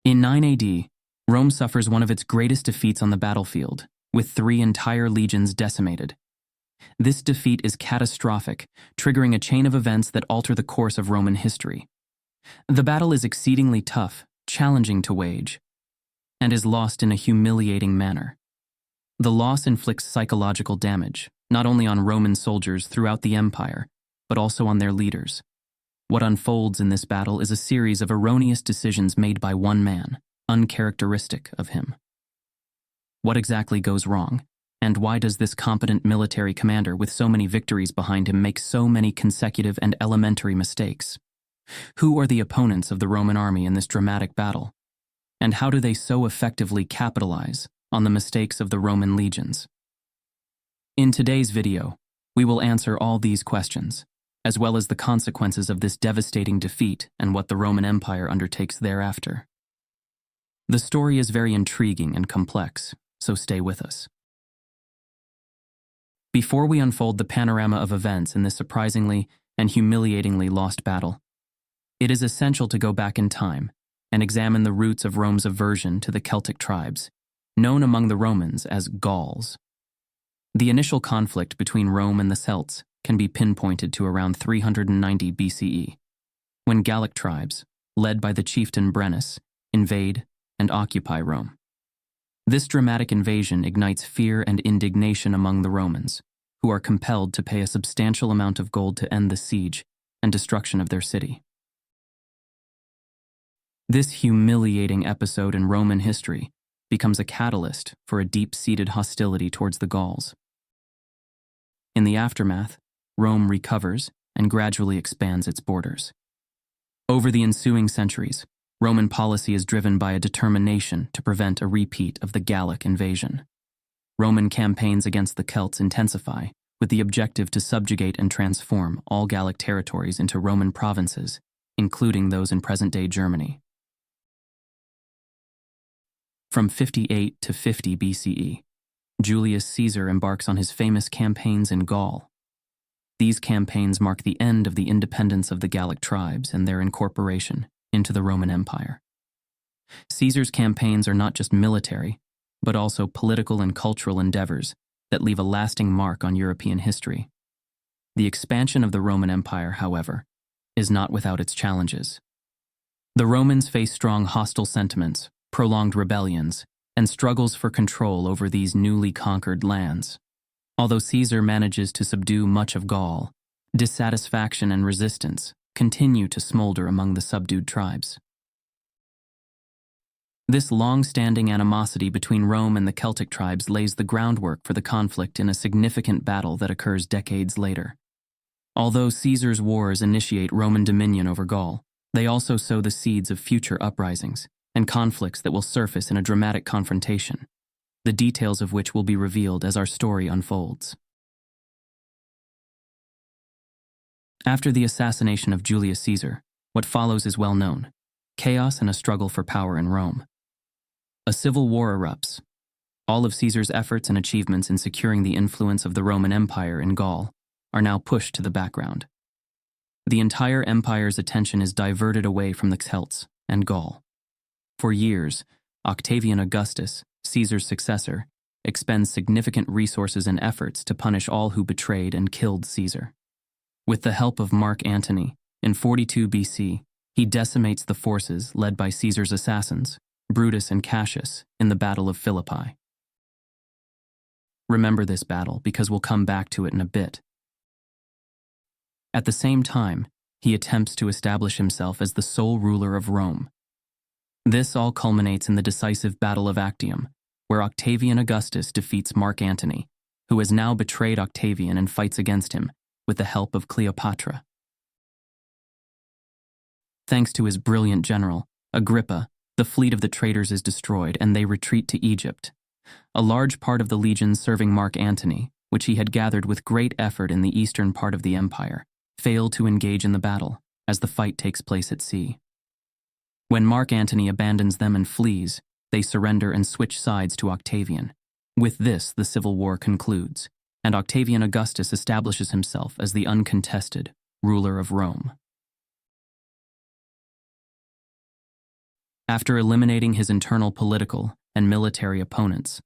In 9 AD, Rome suffers one of its greatest defeats on the battlefield, with 3 entire legions decimated. This defeat is catastrophic, triggering a chain of events that alter the course of Roman history. The battle is exceedingly tough, challenging to wage, and is lost in a humiliating manner. The loss inflicts psychological damage, not only on Roman soldiers throughout the empire, but also on their leaders. What unfolds in this battle is a series of erroneous decisions made by one man, uncharacteristic of him. What exactly goes wrong, and why does this competent military commander with so many victories behind him make so many consecutive and elementary mistakes? Who are the opponents of the Roman army in this dramatic battle? And how do they so effectively capitalize on the mistakes of the Roman legions? In today's video, we will answer all these questions, as well as the consequences of this devastating defeat and what the Roman Empire undertakes thereafter. The story is very intriguing and complex, so stay with us. Before we unfold the panorama of events in this surprisingly and humiliatingly lost battle, it is essential to go back in time and examine the roots of Rome's aversion to the Celtic tribes, known among the Romans as Gauls. The initial conflict between Rome and the Celts can be pinpointed to around 390 BCE, when Gallic tribes, led by the chieftain Brennus, invade and occupy Rome. This dramatic invasion ignites fear and indignation among the Romans, who are compelled to pay a substantial amount of gold to end the siege and destruction of their city. This humiliating episode in Roman history becomes a catalyst for a deep-seated hostility towards the Gauls. In the aftermath, Rome recovers and gradually expands its borders. Over the ensuing centuries, Roman policy is driven by a determination to prevent a repeat of the Gallic invasion. Roman campaigns against the Celts intensify, with the objective to subjugate and transform all Gallic territories into Roman provinces, including those in present-day Germany. From 58 to 50 BCE, Julius Caesar embarks on his famous campaigns in Gaul. These campaigns mark the end of the independence of the Gallic tribes and their incorporation into the Roman Empire. Caesar's campaigns are not just military, but also political and cultural endeavors that leave a lasting mark on European history. The expansion of the Roman Empire, however, is not without its challenges. The Romans face strong hostile sentiments, prolonged rebellions, and struggles for control over these newly conquered lands. Although Caesar manages to subdue much of Gaul, dissatisfaction and resistance continue to smolder among the subdued tribes. This long-standing animosity between Rome and the Celtic tribes lays the groundwork for the conflict in a significant battle that occurs decades later. Although Caesar's wars initiate Roman dominion over Gaul, they also sow the seeds of future uprisings and conflicts that will surface in a dramatic confrontation, the details of which will be revealed as our story unfolds. After the assassination of Julius Caesar, what follows is well known: chaos and a struggle for power in Rome. A civil war erupts. All of Caesar's efforts and achievements in securing the influence of the Roman Empire in Gaul are now pushed to the background. The entire empire's attention is diverted away from the Celts and Gaul. For years, Octavian Augustus, Caesar's successor, expends significant resources and efforts to punish all who betrayed and killed Caesar. With the help of Mark Antony, in 42 BC, he decimates the forces led by Caesar's assassins, Brutus and Cassius, in the Battle of Philippi. Remember this battle because we'll come back to it in a bit. At the same time, he attempts to establish himself as the sole ruler of Rome. This all culminates in the decisive Battle of Actium, where Octavian Augustus defeats Mark Antony, who has now betrayed Octavian and fights against him with the help of Cleopatra. Thanks to his brilliant general, Agrippa, the fleet of the traitors is destroyed and they retreat to Egypt. A large part of the legions serving Mark Antony, which he had gathered with great effort in the eastern part of the empire, fail to engage in the battle, as the fight takes place at sea. When Mark Antony abandons them and flees, they surrender and switch sides to Octavian. With this, the civil war concludes, and Octavian Augustus establishes himself as the uncontested ruler of Rome. After eliminating his internal political and military opponents,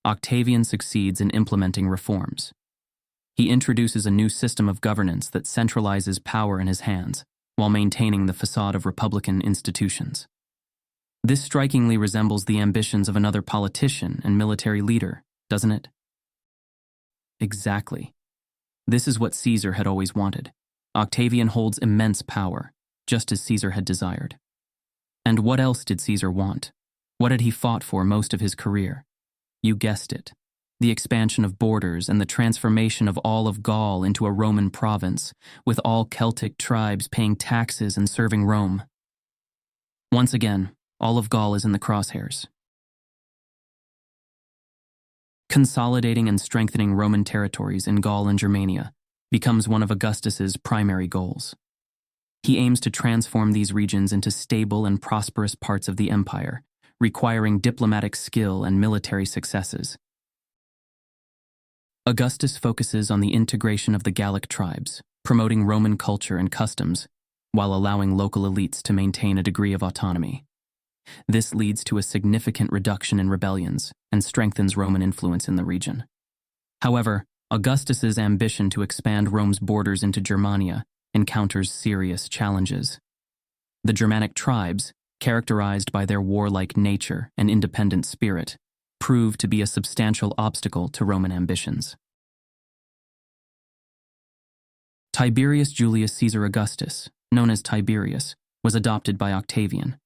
Octavian succeeds in implementing reforms. He introduces a new system of governance that centralizes power in his hands while maintaining the facade of republican institutions. This strikingly resembles the ambitions of another politician and military leader, doesn't it? Exactly. This is what Caesar had always wanted. Octavian holds immense power, just as Caesar had desired. And what else did Caesar want? What had he fought for most of his career? You guessed it. The expansion of borders and the transformation of all of Gaul into a Roman province, with all Celtic tribes paying taxes and serving Rome. Once again, all of Gaul is in the crosshairs. Consolidating and strengthening Roman territories in Gaul and Germania becomes one of Augustus's primary goals. He aims to transform these regions into stable and prosperous parts of the empire, requiring diplomatic skill and military successes. Augustus focuses on the integration of the Gallic tribes, promoting Roman culture and customs, while allowing local elites to maintain a degree of autonomy. This leads to a significant reduction in rebellions and strengthens Roman influence in the region. However, Augustus's ambition to expand Rome's borders into Germania encounters serious challenges. The Germanic tribes, characterized by their warlike nature and independent spirit, prove to be a substantial obstacle to Roman ambitions. Tiberius Julius Caesar Augustus, known as Tiberius, was adopted by Octavian.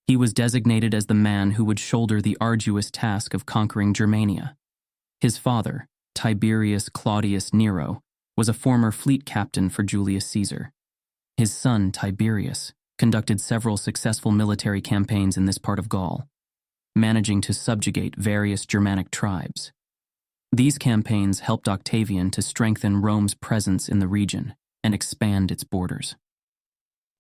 He was designated as the man who would shoulder the arduous task of conquering Germania. His father, Tiberius Claudius Nero, was a former fleet captain for Julius Caesar. His son, Tiberius, conducted several successful military campaigns in this part of Gaul, managing to subjugate various Germanic tribes. These campaigns helped Octavian to strengthen Rome's presence in the region and expand its borders.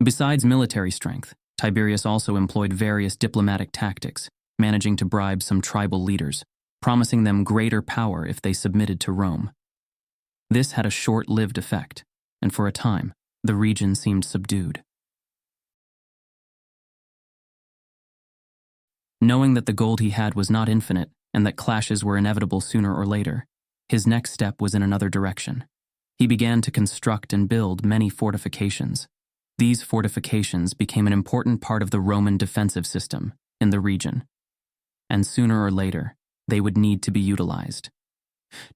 Besides military strength, Tiberius also employed various diplomatic tactics, managing to bribe some tribal leaders, promising them greater power if they submitted to Rome. This had a short-lived effect, and for a time, the region seemed subdued. Knowing that the gold he had was not infinite and that clashes were inevitable sooner or later, his next step was in another direction. He began to construct and build many fortifications. These fortifications became an important part of the Roman defensive system in the region, and sooner or later, they would need to be utilized.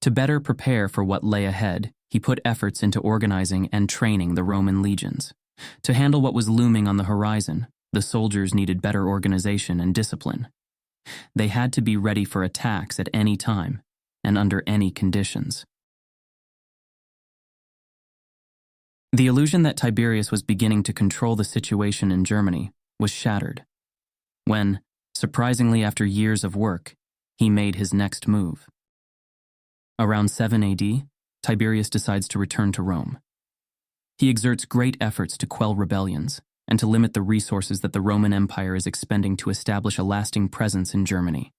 To better prepare for what lay ahead, he put efforts into organizing and training the Roman legions. To handle what was looming on the horizon, the soldiers needed better organization and discipline. They had to be ready for attacks at any time and under any conditions. The illusion that Tiberius was beginning to control the situation in Germany was shattered when, surprisingly after years of work, he made his next move. Around 7 AD, Tiberius decides to return to Rome. He exerts great efforts to quell rebellions and to limit the resources that the Roman Empire is expending to establish a lasting presence in Germany.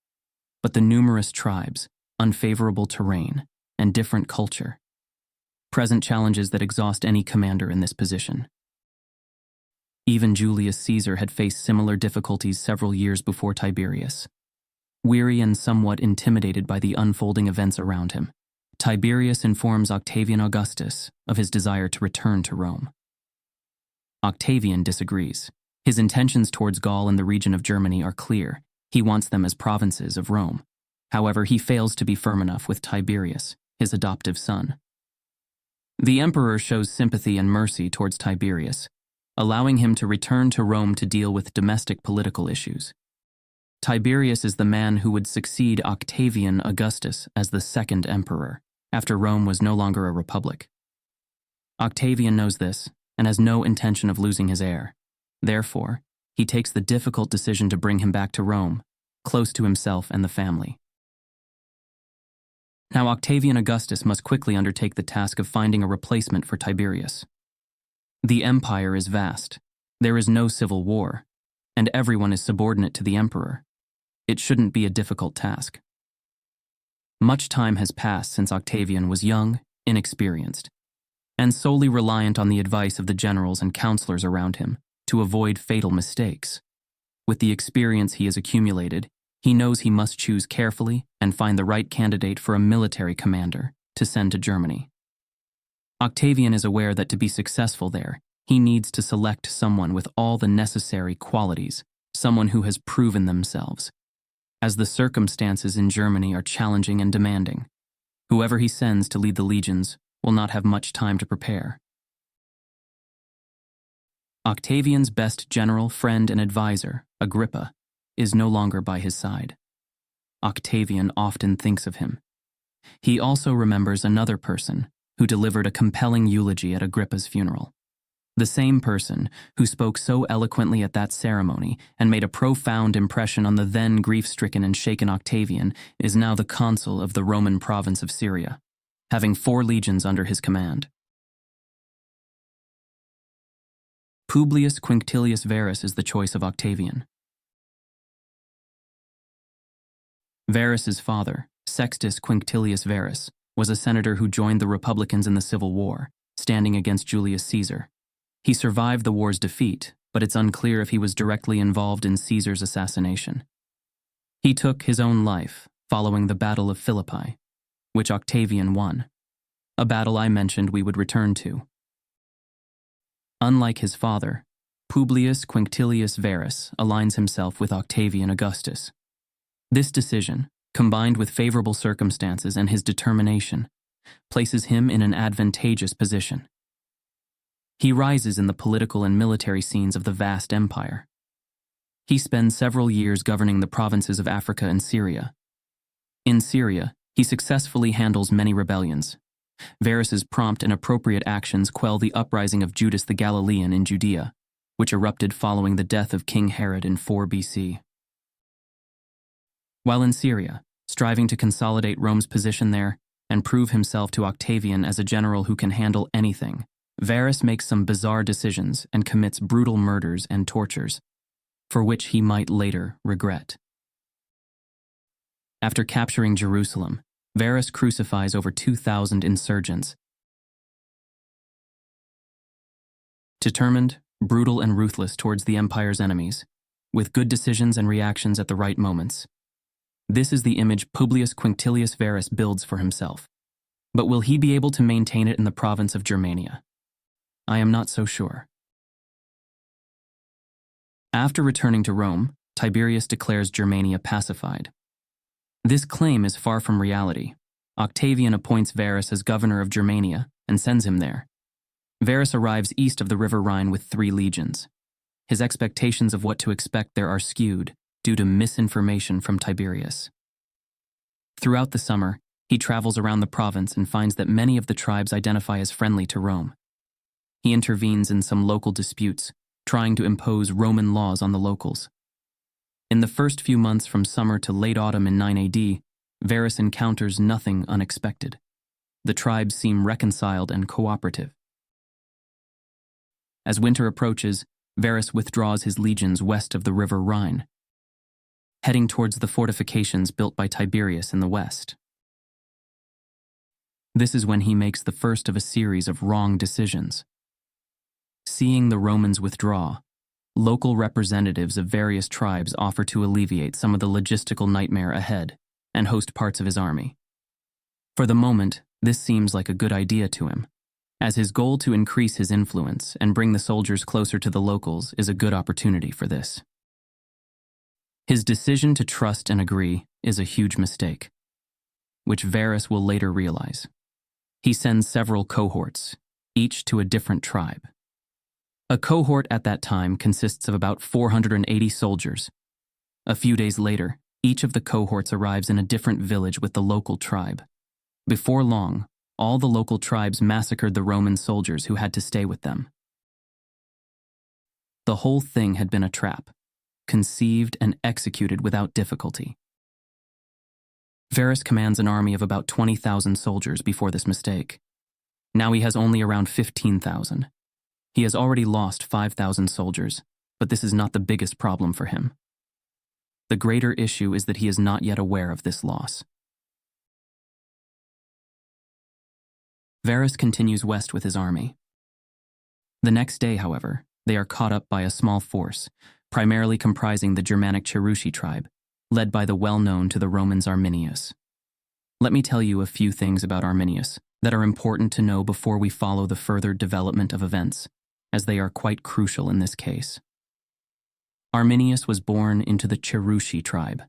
But the numerous tribes, unfavorable terrain, and different culture present challenges that exhaust any commander in this position. Even Julius Caesar had faced similar difficulties several years before Tiberius. Weary and somewhat intimidated by the unfolding events around him, Tiberius informs Octavian Augustus of his desire to return to Rome. Octavian disagrees. His intentions towards Gaul and the region of Germany are clear. He wants them as provinces of Rome. However, he fails to be firm enough with Tiberius, his adoptive son. The emperor shows sympathy and mercy towards Tiberius, allowing him to return to Rome to deal with domestic political issues. Tiberius is the man who would succeed Octavian Augustus as the second emperor, after Rome was no longer a republic. Octavian knows this and has no intention of losing his heir. Therefore, he takes the difficult decision to bring him back to Rome, close to himself and the family. Now Octavian Augustus must quickly undertake the task of finding a replacement for Tiberius. The empire is vast. There is no civil war, and everyone is subordinate to the emperor. It shouldn't be a difficult task. Much time has passed since Octavian was young, inexperienced, and solely reliant on the advice of the generals and counselors around him to avoid fatal mistakes. With the experience he has accumulated, he knows he must choose carefully and find the right candidate for a military commander to send to Germany. Octavian is aware that to be successful there, he needs to select someone with all the necessary qualities, someone who has proven themselves, as the circumstances in Germany are challenging and demanding. Whoever he sends to lead the legions will not have much time to prepare. Octavian's best general, friend, and advisor, Agrippa, is no longer by his side. Octavian often thinks of him. He also remembers another person who delivered a compelling eulogy at Agrippa's funeral. The same person who spoke so eloquently at that ceremony and made a profound impression on the then grief-stricken and shaken Octavian is now the consul of the Roman province of Syria, having 4 legions under his command. Puus Quintilius Varus is the choice of Octavian. Varus's father, Sextus Quintilius Varus, was a senator who joined the Republicans in the Civil War, standing against Julius Caesar. He survived the war's defeat, but it's unclear if he was directly involved in Caesar's assassination. He took his own life following the Battle of Philippi, which Octavian won, a battle I mentioned we would return to. Unlike his father, Puus Quintilius Varus aligns himself with Octavian Augustus. This decision, combined with favorable circumstances and his determination, places him in an advantageous position. He rises in the political and military scenes of the vast empire. He spends several years governing the provinces of Africa and Syria. In Syria, he successfully handles many rebellions. Varus's prompt and appropriate actions quell the uprising of Judas the Galilean in Judea, which erupted following the death of King Herod in 4 BC. While in Syria, striving to consolidate Rome's position there and prove himself to Octavian as a general who can handle anything, Varus makes some bizarre decisions and commits brutal murders and tortures, for which he might later regret. After capturing Jerusalem, Varus crucifies over 2,000 insurgents. Determined, brutal, and ruthless towards the empire's enemies, with good decisions and reactions at the right moments. This is the image Puus Quintilius Varus builds for himself. But will he be able to maintain it in the province of Germania? I am not so sure. After returning to Rome, Tiberius declares Germania pacified. This claim is far from reality. Octavian appoints Varus as governor of Germania and sends him there. Varus arrives east of the River Rhine with 3 legions. His expectations of what to expect there are skewed due to misinformation from Tiberius. Throughout the summer, he travels around the province and finds that many of the tribes identify as friendly to Rome. He intervenes in some local disputes, trying to impose Roman laws on the locals. In the first few months from summer to late autumn in 9 AD, Varus encounters nothing unexpected. The tribes seem reconciled and cooperative. As winter approaches, Varus withdraws his legions west of the River Rhine, heading towards the fortifications built by Tiberius in the west. This is when he makes the first of a series of wrong decisions. Seeing the Romans withdraw, local representatives of various tribes offer to alleviate some of the logistical nightmare ahead and host parts of his army. For the moment, this seems like a good idea to him, as his goal to increase his influence and bring the soldiers closer to the locals is a good opportunity for this. His decision to trust and agree is a huge mistake, which Varus will later realize. He sends several cohorts, each to a different tribe. A cohort at that time consists of about 480 soldiers. A few days later, each of the cohorts arrives in a different village with the local tribe. Before long, all the local tribes massacred the Roman soldiers who had to stay with them. The whole thing had been a trap, conceived and executed without difficulty. Varus commands an army of about 20,000 soldiers before this mistake. Now he has only around 15,000. He has already lost 5,000 soldiers, but this is not the biggest problem for him. The greater issue is that he is not yet aware of this loss. Varus continues west with his army. The next day, however, they are caught up by a small force, primarily comprising the Germanic Cherusci tribe, led by the well-known to the Romans Arminius. Let me tell you a few things about Arminius that are important to know before we follow the further development of events, as they are quite crucial in this case. Arminius was born into the Cherusci tribe.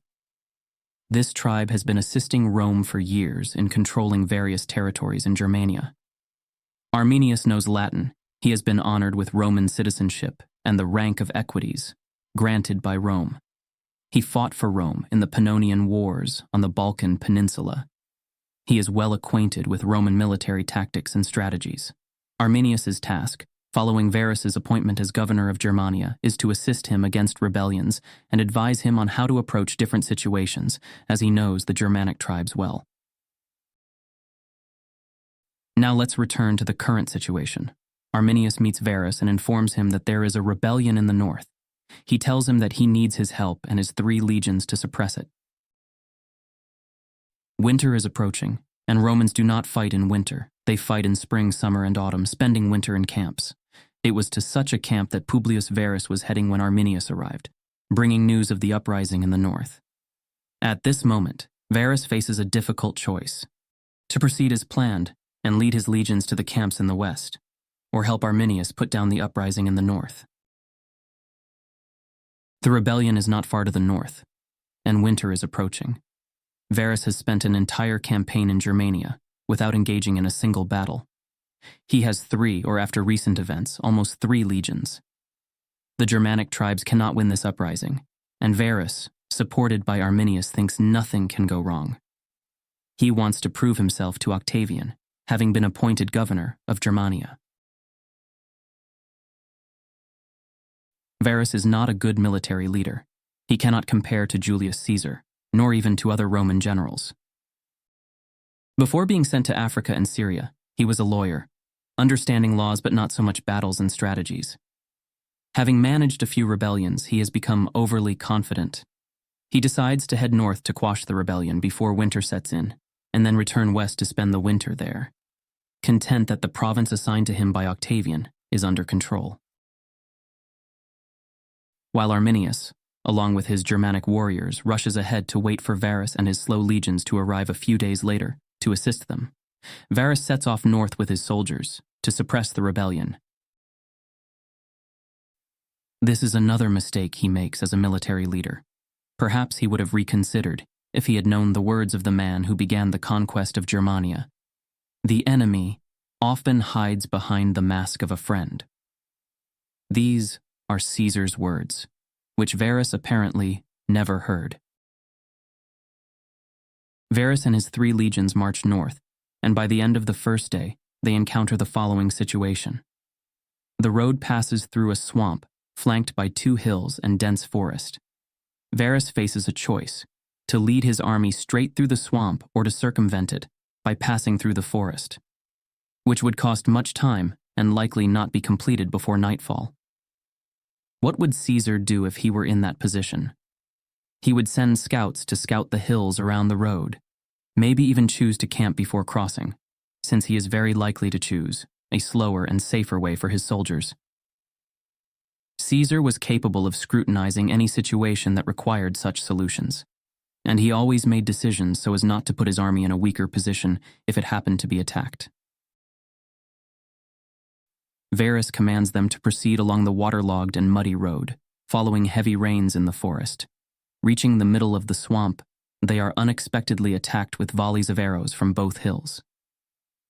This tribe has been assisting Rome for years in controlling various territories in Germania. Arminius knows Latin. He has been honored with Roman citizenship and the rank of equities granted by Rome. He fought for Rome in the Pannonian Wars on the Balkan Peninsula. He is well acquainted with Roman military tactics and strategies. Arminius's task, following Varus's appointment as governor of Germania, is to assist him against rebellions and advise him on how to approach different situations, as he knows the Germanic tribes well. Now let's return to the current situation. Arminius meets Varus and informs him that there is a rebellion in the north. He tells him that he needs his help and his 3 legions to suppress it. Winter is approaching, and Romans do not fight in winter. They fight in spring, summer, and autumn, spending winter in camps. It was to such a camp that Publius Varus was heading when Arminius arrived, bringing news of the uprising in the north. At this moment, Varus faces a difficult choice: to proceed as planned and lead his legions to the camps in the west, or help Arminius put down the uprising in the north. The rebellion is not far to the north, and winter is approaching. Varus has spent an entire campaign in Germania without engaging in a single battle. He has 3, or after recent events, almost 3 legions. The Germanic tribes cannot win this uprising, and Varus, supported by Arminius, thinks nothing can go wrong. He wants to prove himself to Octavian, having been appointed governor of Germania. Varus is not a good military leader. He cannot compare to Julius Caesar, nor even to other Roman generals. Before being sent to Africa and Syria, he was a lawyer, understanding laws but not so much battles and strategies. Having managed a few rebellions, he has become overly confident. He decides to head north to quash the rebellion before winter sets in, and then return west to spend the winter there, content that the province assigned to him by Octavian is under control. While Arminius, along with his Germanic warriors, rushes ahead to wait for Varus and his slow legions to arrive a few days later to assist them, Varus sets off north with his soldiers to suppress the rebellion. This is another mistake he makes as a military leader. Perhaps he would have reconsidered if he had known the words of the man who began the conquest of Germania. The enemy often hides behind the mask of a friend. These are Caesar's words, which Varus apparently never heard. Varus and his 3 legions march north, and by the end of the first day, they encounter the following situation. The road passes through a swamp flanked by 2 hills and dense forest. Varus faces a choice: to lead his army straight through the swamp or to circumvent it by passing through the forest, which would cost much time and likely not be completed before nightfall. What would Caesar do if he were in that position? He would send scouts to scout the hills around the road, maybe even choose to camp before crossing, since he is very likely to choose a slower and safer way for his soldiers. Caesar was capable of scrutinizing any situation that required such solutions, and he always made decisions so as not to put his army in a weaker position if it happened to be attacked. Varus commands them to proceed along the waterlogged and muddy road, following heavy rains in the forest. Reaching the middle of the swamp, they are unexpectedly attacked with volleys of arrows from both hills.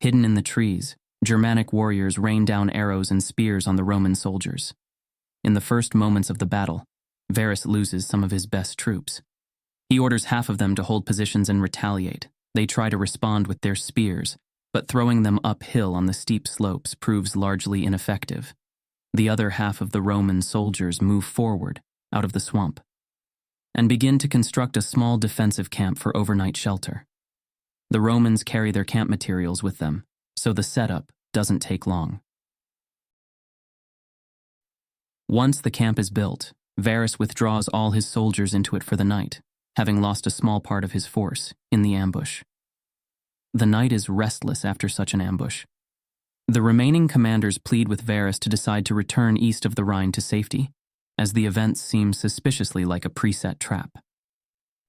Hidden in the trees, Germanic warriors rain down arrows and spears on the Roman soldiers. In the first moments of the battle, Varus loses some of his best troops. He orders half of them to hold positions and retaliate. They try to respond with their spears, but throwing them uphill on the steep slopes proves largely ineffective. The other half of the Roman soldiers move forward out of the swamp and begin to construct a small defensive camp for overnight shelter. The Romans carry their camp materials with them, so the setup doesn't take long. Once the camp is built, Varus withdraws all his soldiers into it for the night, having lost a small part of his force in the ambush. The night is restless after such an ambush. The remaining commanders plead with Varus to decide to return east of the Rhine to safety, as the events seem suspiciously like a preset trap.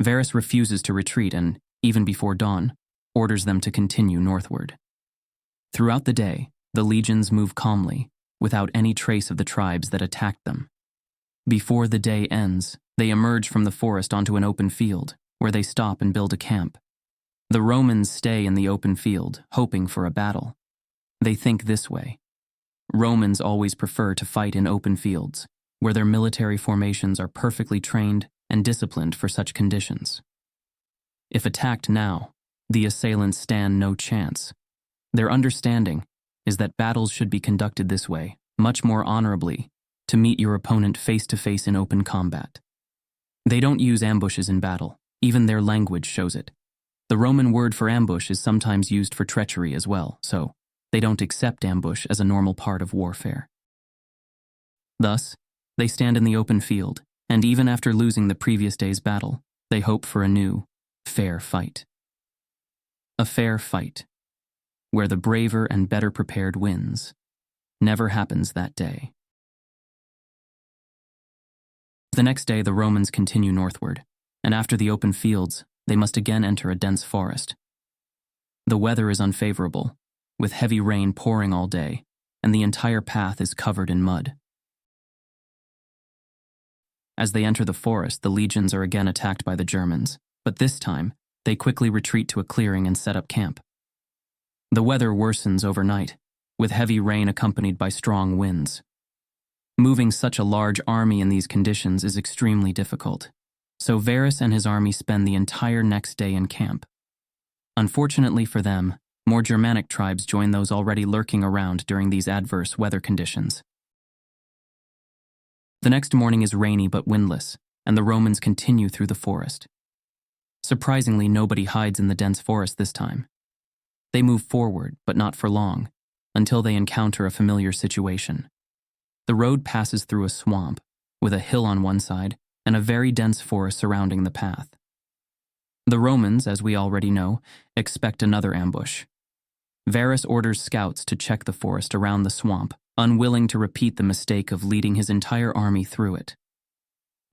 Varus refuses to retreat and, even before dawn, orders them to continue northward. Throughout the day, the legions move calmly, without any trace of the tribes that attacked them. Before the day ends, they emerge from the forest onto an open field, where they stop and build a camp. The Romans stay in the open field, hoping for a battle. They think this way. Romans always prefer to fight in open fields, where their military formations are perfectly trained and disciplined for such conditions. If attacked now, the assailants stand no chance. Their understanding is that battles should be conducted this way, much more honorably, to meet your opponent face-to-face in open combat. They don't use ambushes in battle. Even their language shows it. The Roman word for ambush is sometimes used for treachery as well, so they don't accept ambush as a normal part of warfare. Thus, they stand in the open field, and even after losing the previous day's battle, they hope for a new, fair fight. A fair fight, where the braver and better prepared wins, never happens that day. The next day, the Romans continue northward, and after the open fields, they must again enter a dense forest. The weather is unfavorable, with heavy rain pouring all day, and the entire path is covered in mud. As they enter the forest, the legions are again attacked by the Germans, but this time, they quickly retreat to a clearing and set up camp. The weather worsens overnight, with heavy rain accompanied by strong winds. Moving such a large army in these conditions is extremely difficult, so Varus and his army spend the entire next day in camp. Unfortunately for them, more Germanic tribes join those already lurking around during these adverse weather conditions. The next morning is rainy but windless, and the Romans continue through the forest. Surprisingly, nobody hides in the dense forest this time. They move forward, but not for long, until they encounter a familiar situation. The road passes through a swamp, with a hill on one side and a very dense forest surrounding the path. The Romans, as we already know, expect another ambush. Varus orders scouts to check the forest around the swamp, unwilling to repeat the mistake of leading his entire army through it.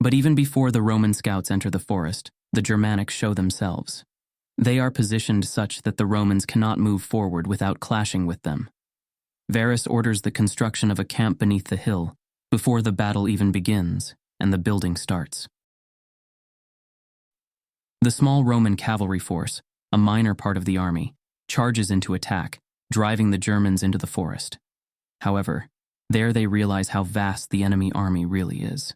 But even before the Roman scouts enter the forest, the Germanics show themselves. They are positioned such that the Romans cannot move forward without clashing with them. Varus orders the construction of a camp beneath the hill before the battle even begins and the building starts. The small Roman cavalry force, a minor part of the army, charges into attack, driving the Germans into the forest. However, there they realize how vast the enemy army really is.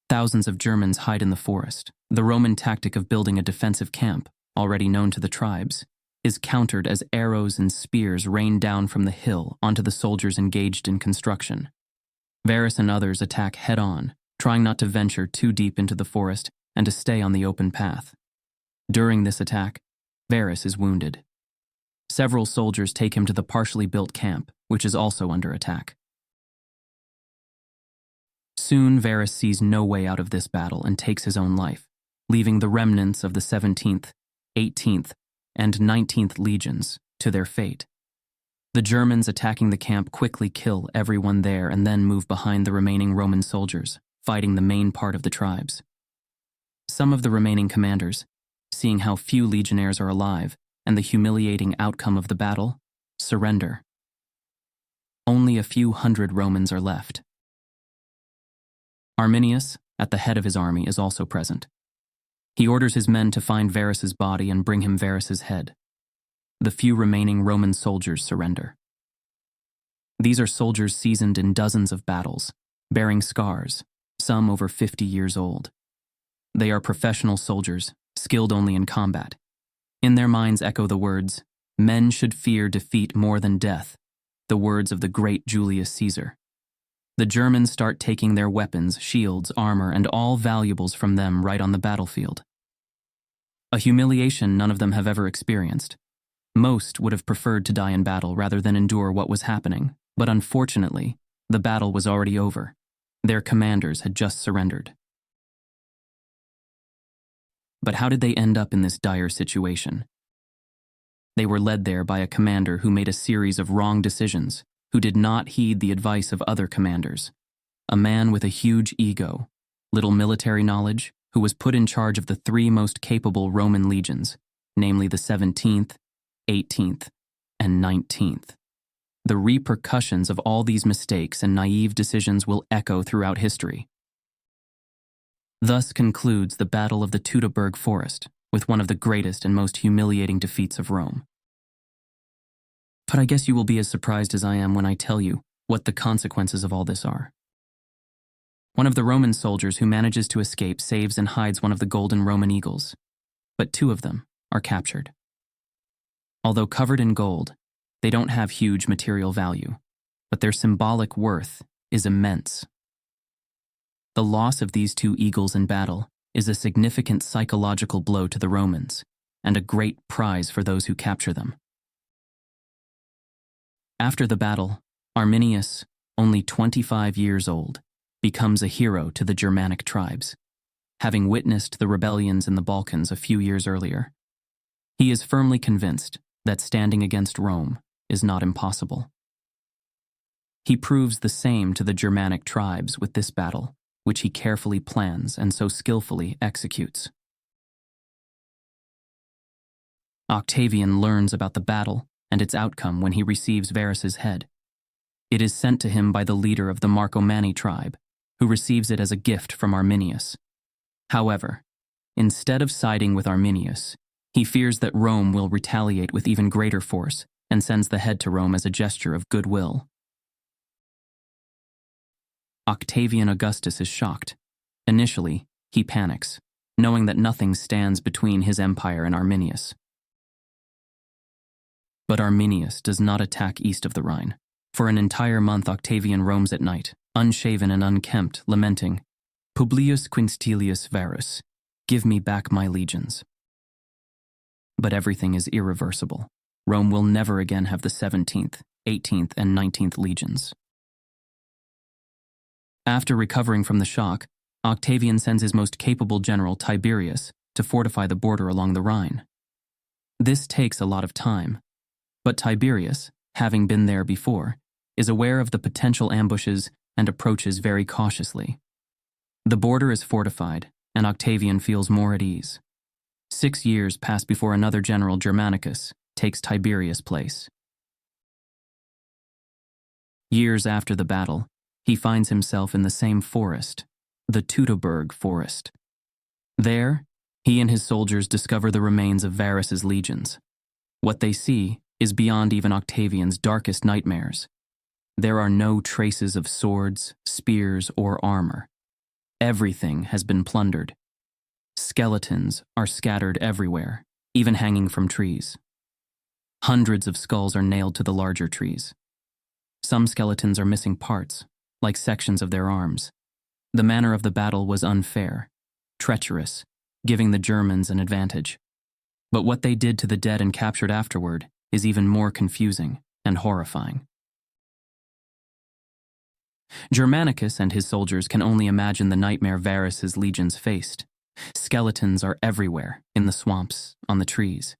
Thousands of Germans hide in the forest. The Roman tactic of building a defensive camp, already known to the tribes, is countered as arrows and spears rain down from the hill onto the soldiers engaged in construction. Varus and others attack head-on, trying not to venture too deep into the forest and to stay on the open path. During this attack, Varus is wounded. Several soldiers take him to the partially built camp, which is also under attack. Soon, Varus sees no way out of this battle and takes his own life, leaving the remnants of the 17th, 18th, and 19th legions to their fate. The Germans attacking the camp quickly kill everyone there and then move behind the remaining Roman soldiers, fighting the main part of the tribes. Some of the remaining commanders, seeing how few legionnaires are alive and the humiliating outcome of the battle, surrender. Only a few hundred Romans are left. Arminius, at the head of his army, is also present. He orders his men to find Varus's body and bring him Varus's head. The few remaining Roman soldiers surrender. These are soldiers seasoned in dozens of battles, bearing scars, some over 50 years old. They are professional soldiers, skilled only in combat. In their minds echo the words, "Men should fear defeat more than death," the words of the great Julius Caesar. The Germans start taking their weapons, shields, armor, and all valuables from them right on the battlefield. A humiliation none of them have ever experienced. Most would have preferred to die in battle rather than endure what was happening, but unfortunately, the battle was already over. Their commanders had just surrendered. But how did they end up in this dire situation? They were led there by a commander who made a series of wrong decisions, who did not heed the advice of other commanders. a man with a huge ego, little military knowledge, who was put in charge of the three most capable Roman legions, namely the 17th, 18th, and 19th. The repercussions of all these mistakes and naive decisions will echo throughout history. Thus concludes the Battle of the Teutoburg Forest, with one of the greatest and most humiliating defeats of Rome. But I guess you will be as surprised as I am when I tell you what the consequences of all this are. One of the Roman soldiers who manages to escape saves and hides one of the golden Roman eagles, but two of them are captured. Although covered in gold, they don't have huge material value, but their symbolic worth is immense. The loss of these two eagles in battle is a significant psychological blow to the Romans, and a great prize for those who capture them. After the battle, Arminius, only 25 years old, becomes a hero to the Germanic tribes, having witnessed the rebellions in the Balkans a few years earlier. He is firmly convinced that standing against Rome is not impossible. He proves the same to the Germanic tribes with this battle, which he carefully plans and so skillfully executes. Octavian learns about the battle and its outcome when he receives Varus's head. It is sent to him by the leader of the Marcomanni tribe, who receives it as a gift from Arminius. However, instead of siding with Arminius, he fears that Rome will retaliate with even greater force and sends the head to Rome as a gesture of goodwill. Octavian Augustus is shocked. Initially, he panics, knowing that nothing stands between his empire and Arminius. But Arminius does not attack east of the Rhine. For an entire month, Octavian roams at night, unshaven and unkempt, lamenting, "Puus Quintilius Varus, give me back my legions." But everything is irreversible. Rome will never again have the 17th, 18th, and 19th legions. After recovering from the shock, Octavian sends his most capable general, Tiberius, to fortify the border along the Rhine. This takes a lot of time, but Tiberius, having been there before, is aware of the potential ambushes and approaches very cautiously. The border is fortified, and Octavian feels more at ease. 6 years pass before another general, Germanicus, takes Tiberius' place. Years after the battle, he finds himself in the same forest, the Teutoburg Forest. There, he and his soldiers discover the remains of Varus's legions. What they see is beyond even Octavian's darkest nightmares. There are no traces of swords, spears, or armor. Everything has been plundered. Skeletons are scattered everywhere, even hanging from trees. Hundreds of skulls are nailed to the larger trees. Some skeletons are missing parts, like sections of their arms. The manner of the battle was unfair, treacherous, giving the Germans an advantage. But what they did to the dead and captured afterward is even more confusing and horrifying. Germanicus and his soldiers can only imagine the nightmare Varus's legions faced. Skeletons are everywhere, in the swamps, on the trees.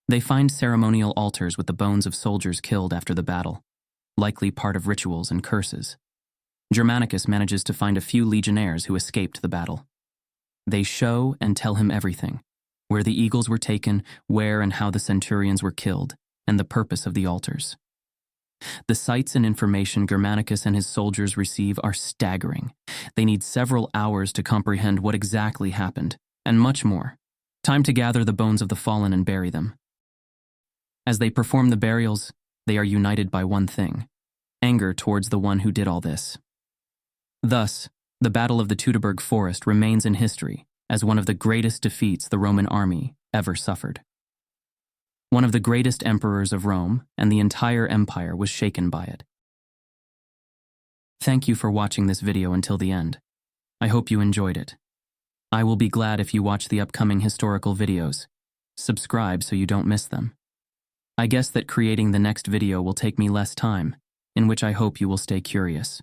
They find ceremonial altars with the bones of soldiers killed after the battle, likely part of rituals and curses. Germanicus manages to find a few legionnaires who escaped the battle. They show and tell him everything: where the eagles were taken, where and how the centurions were killed, and the purpose of the altars. The sights and information Germanicus and his soldiers receive are staggering. They need several hours to comprehend what exactly happened, and much more. Time to gather the bones of the fallen and bury them. As they perform the burials, they are united by one thing: anger towards the one who did all this. Thus, the Battle of the Teutoburg Forest remains in history as one of the greatest defeats the Roman army ever suffered. One of the greatest emperors of Rome, and the entire empire was shaken by it. Thank you for watching this video until the end. I hope you enjoyed it. I will be glad if you watch the upcoming historical videos. Subscribe so you don't miss them. I guess that creating the next video will take me less time, in which I hope you will stay curious.